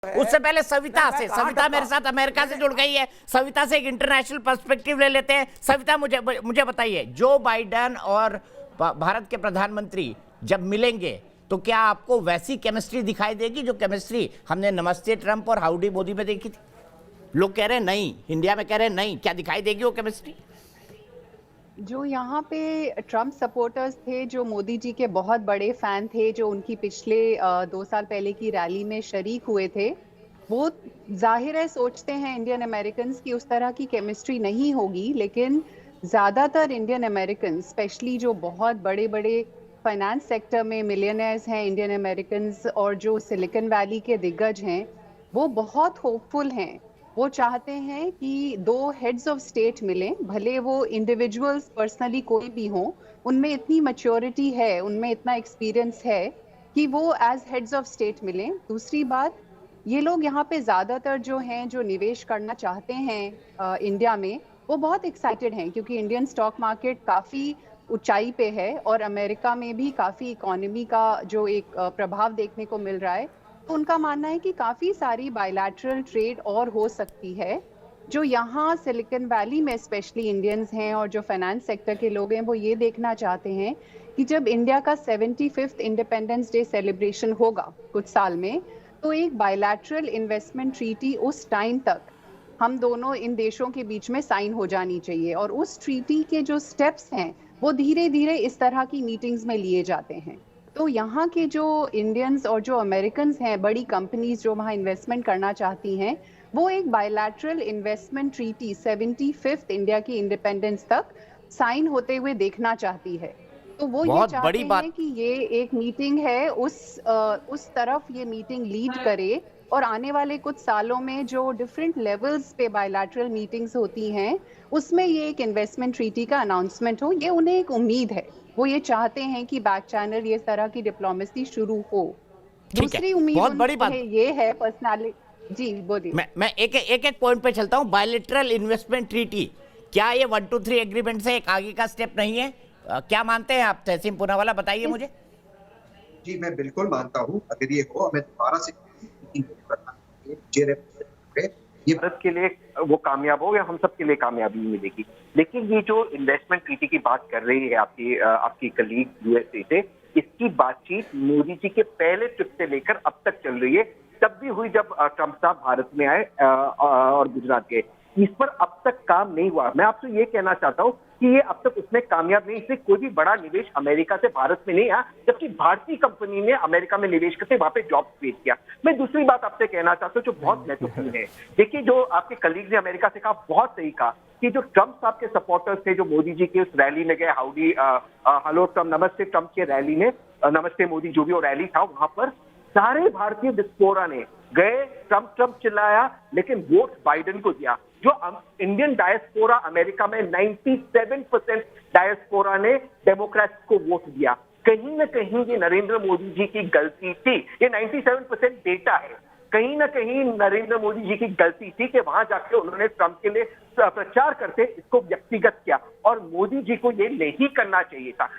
उससे पहले सविता मेरे साथ अमेरिका से जुड़ गई है। सविता से एक इंटरनेशनल पर्सपेक्टिव ले लेते हैं। सविता, मुझे बताइए, जो बाइडेन और भारत के प्रधानमंत्री जब मिलेंगे तो क्या आपको वैसी केमिस्ट्री दिखाई देगी जो केमिस्ट्री हमने नमस्ते ट्रंप और हाउडी मोदी में देखी थी? लोग कह रहे हैं नहीं, इंडिया में कह रहे हैं नहीं। क्या दिखाई देगी वो केमिस्ट्री? जो यहाँ पे ट्रम्प सपोर्टर्स थे, जो मोदी जी के बहुत बड़े फैन थे, जो उनकी पिछले 2 साल पहले की रैली में शरीक हुए थे, वो जाहिर है सोचते हैं इंडियन अमेरिकन्स की उस तरह की केमिस्ट्री नहीं होगी। लेकिन ज़्यादातर इंडियन अमेरिकन, स्पेशली जो बहुत बड़े बड़े फाइनेंस सेक्टर में मिलियनर्स हैं इंडियन अमेरिकन्स, और जो सिलिकॉन वैली के दिग्गज हैं, वो बहुत होपफुल हैं। वो चाहते हैं कि दो हेड्स ऑफ स्टेट मिलें, भले वो इंडिविजुअल्स पर्सनली कोई भी हो, उनमें इतनी मैच्योरिटी है, उनमें इतना एक्सपीरियंस है कि वो एज हेड्स ऑफ स्टेट मिलें। दूसरी बात, ये लोग यहाँ पे ज़्यादातर जो हैं, जो निवेश करना चाहते हैं इंडिया में, वो बहुत एक्साइटेड हैं क्योंकि इंडियन स्टॉक मार्केट काफ़ी ऊंचाई पे है और अमेरिका में भी काफ़ी इकोनॉमी का जो एक प्रभाव देखने को मिल रहा है। तो उनका मानना है कि काफ़ी सारी बायलैटरल ट्रेड और हो सकती है। जो यहाँ सिलिकॉन वैली में स्पेशली इंडियंस हैं और जो फाइनेंस सेक्टर के लोग हैं, वो ये देखना चाहते हैं कि जब इंडिया का 75th इंडिपेंडेंस डे सेलिब्रेशन होगा कुछ साल में, तो एक बायलैटरल इन्वेस्टमेंट ट्रीटी उस टाइम तक हम दोनों इन देशों के बीच में साइन हो जानी चाहिए। और उस ट्रीटी के जो स्टेप्स हैं, वो धीरे धीरे इस तरह की मीटिंग्स में लिए जाते हैं। तो यहाँ के जो इंडियंस और जो अमेरिकन्स हैं, बड़ी कंपनीज जो वहाँ इन्वेस्टमेंट करना चाहती हैं, वो एक bilateral investment treaty 75th India की इंडिपेंडेंस तक साइन होते हुए देखना चाहती है। तो वो ये चाहते हैं कि ये एक मीटिंग है, उस तरफ ये मीटिंग लीड करे और आने वाले कुछ सालों में जो डिफरेंट लेवल्स पे बायलैटरल मीटिंग्स होती हैं, उसमें ये एक इन्वेस्टमेंट ट्रीटी का अनाउंसमेंट हो। ये उन्हें एक उम्मीद है, वो ये चाहते हैं कि बैक चैनल ये तरह की डिप्लोमेसी शुरू हो। दूसरी उम्मीद बहुत बड़ी बात ये है पर्सनालिटी। जी बोलिए। मैं एक पॉइंट पे चलता हूं। बायलैटरल इन्वेस्टमेंट ट्रीटी, क्या ये 1 2 3 एग्रीमेंट से एक आगे का स्टेप नहीं है? क्या मानते हैं आप? तहसीन पूनावाला, बताइए मुझे। जी, मैं बिल्कुल मानता हूँ। अगर ये हो, हमें दोबारा से ये भारत के लिए वो कामयाब हो या हम सब के लिए कामयाबी मिलेगी। लेकिन ये जो इन्वेस्टमेंट ट्रीटी की बात कर रही है आपकी कलीग यूएसए से, इसकी बातचीत मोदी जी के पहले ट्रिप से लेकर अब तक चल रही है। तब भी हुई जब ट्रंप साहब भारत में आए और गुजरात गए। इस पर अब तक काम नहीं हुआ। मैं आपसे ये कहना चाहता हूँ कि ये अब तक उसमें कामयाब नहीं। इससे कोई भी बड़ा निवेश अमेरिका से भारत में नहीं आया, जबकि भारतीय कंपनी ने अमेरिका में निवेश करके वहां पे जॉब क्रिएट किया। मैं दूसरी बात आपसे कहना चाहता हूँ जो बहुत महत्वपूर्ण है। देखिए, जो आपके कलीग ने अमेरिका से कहा, बहुत सही कहा कि जो ट्रंप साहब के सपोर्टर्स थे, जो मोदी जी के उस रैली में गए, हाउडी हेलो ट्रंप, नमस्ते ट्रंप के रैली में, नमस्ते मोदी जो भी वो रैली था, वहां पर सारे भारतीय डिस्पोरा ने गए, ट्रंप चिल्लाया, लेकिन वोट बाइडेन को दिया। जो इंडियन डायस्पोरा अमेरिका में 97% डायस्पोरा ने डेमोक्रेट्स को वोट दिया। कहीं ना कहीं ये नरेंद्र मोदी जी की गलती थी। ये 97% डेटा है। कहीं ना कहीं नरेंद्र मोदी जी की गलती थी कि वहां जाके उन्होंने ट्रंप के लिए प्रचार करते इसको व्यक्तिगत किया, और मोदी जी को ये नहीं करना चाहिए था।